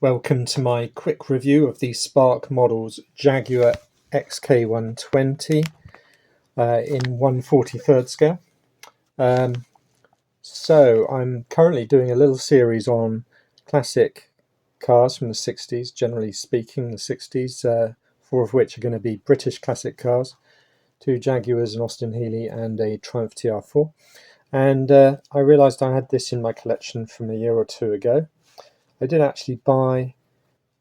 Welcome to my quick review of the Spark Models Jaguar XK120 in 1/43rd scale. So I'm currently doing a little series on classic cars from the 60s, generally speaking the 60s, four of which are going to be British classic cars, two Jaguars, an Austin Healey and a Triumph TR4. And I realised I had this in my collection from a year or two ago. I did actually buy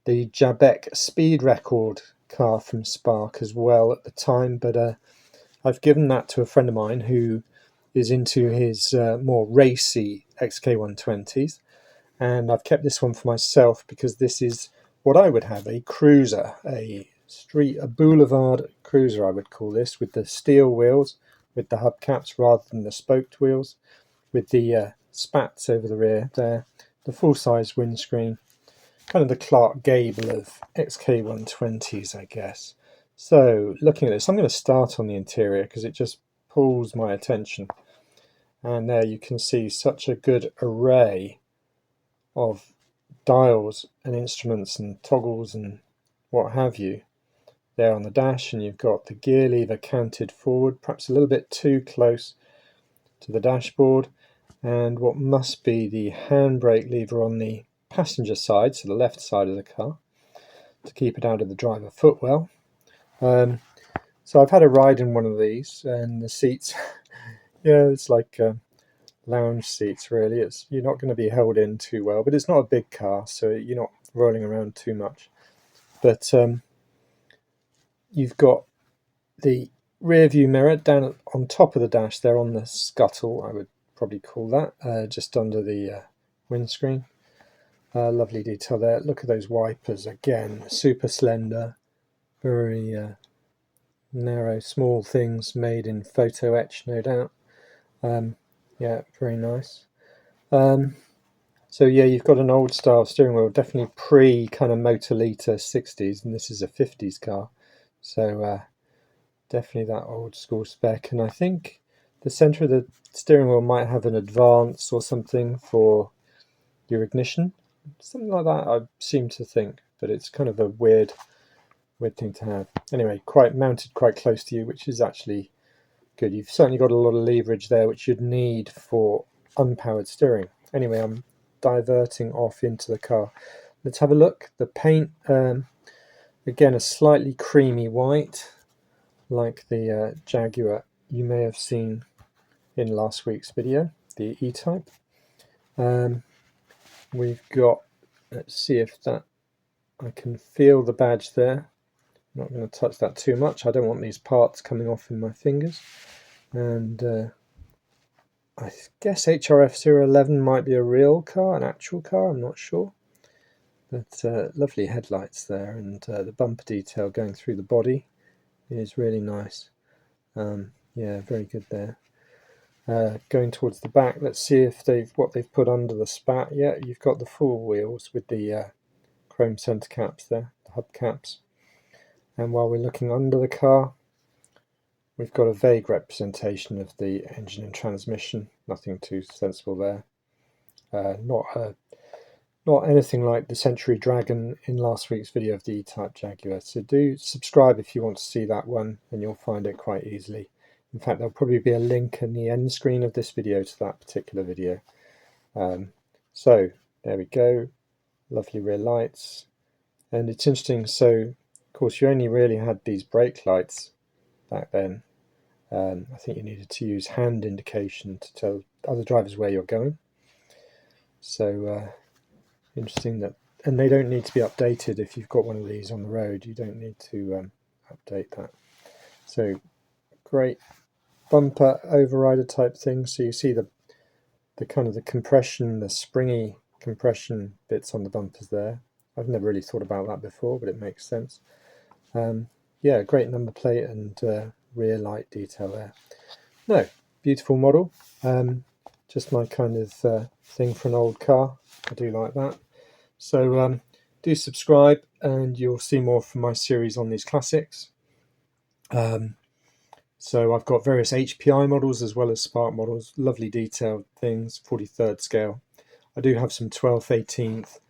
the Jaguar speed record car from Spark as well at the time, but I've given that to a friend of mine who is into his more racy XK120s, and I've kept this one for myself because this is what I would have, a cruiser, a boulevard cruiser I would call this, with the steel wheels, with the hubcaps rather than the spoked wheels, with the spats over the rear there, the full-size windscreen, kind of the Clark Gable of XK120s, I guess. So looking at this, I'm going to start on the interior because it just pulls my attention. And there you can see such a good array of dials and instruments and toggles and what have you there on the dash. And you've got the gear lever canted forward, perhaps a little bit too close to the dashboard, and what must be the handbrake lever on the passenger side, so the left side of the car, to keep it out of the driver footwell. So I've had a ride in one of these, and the seats, yeah, it's like lounge seats really. You're not going to be held in too well, but it's not a big car, so you're not rolling around too much. But you've got the rear view mirror down on top of the dash there on the scuttle, I would probably call that, just under the windscreen. Lovely detail there. Look at those wipers again, super slender, very narrow, small things made in photo etch, no doubt. Yeah, very nice. So yeah, you've got an old style steering wheel, definitely pre kind of Motor-Lita 60s, and this is a 50s car, so definitely that old school spec. And I think the center of the steering wheel might have an advance or something for your ignition. Something like that, I seem to think, but it's kind of a weird thing to have. Anyway, quite mounted quite close to you, which is actually good. You've certainly got a lot of leverage there, which you'd need for unpowered steering. Anyway, I'm diverting off into the car. Let's have a look. The paint, again, a slightly creamy white, like the Jaguar you may have seen in last week's video, the E-Type. We've got, let's see if that, I can feel the badge there. I'm not going to touch that too much. I don't want these parts coming off in my fingers. And I guess HRF 011 might be a real car, an actual car, I'm not sure. But lovely headlights there, and the bumper detail going through the body is really nice. Yeah, very good there. Going towards the back, let's see if what they've put under the spat. Yeah, you've got the full wheels with the chrome center caps there, the hub caps. And while we're looking under the car, we've got a vague representation of the engine and transmission. Nothing too sensible there. Not anything like the Century Dragon in last week's video of the E-Type Jaguar. So do subscribe if you want to see that one, and you'll find it quite easily. In fact, there'll probably be a link in the end screen of this video to that particular video. So there we go, lovely rear lights. And it's interesting, so of course you only really had these brake lights back then. I think you needed to use hand indication to tell other drivers where you're going. So interesting that, and they don't need to be updated if you've got one of these on the road. You don't need to update that. So great bumper overrider type thing. So you see the kind of the compression, the springy compression bits on the bumpers there. I've never really thought about that before, but it makes sense. Yeah, great number plate and rear light detail there. No, beautiful model. Just my kind of thing for an old car. I do like that. So do subscribe, and you'll see more from my series on these classics. So I've got various HPI models as well as Spark models, lovely detailed things, 43rd scale. I do have some 12th, 18th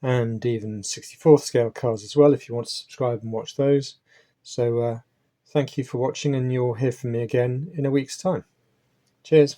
and even 64th scale cars as well if you want to subscribe and watch those. So thank you for watching, and you'll hear from me again in a week's time. Cheers.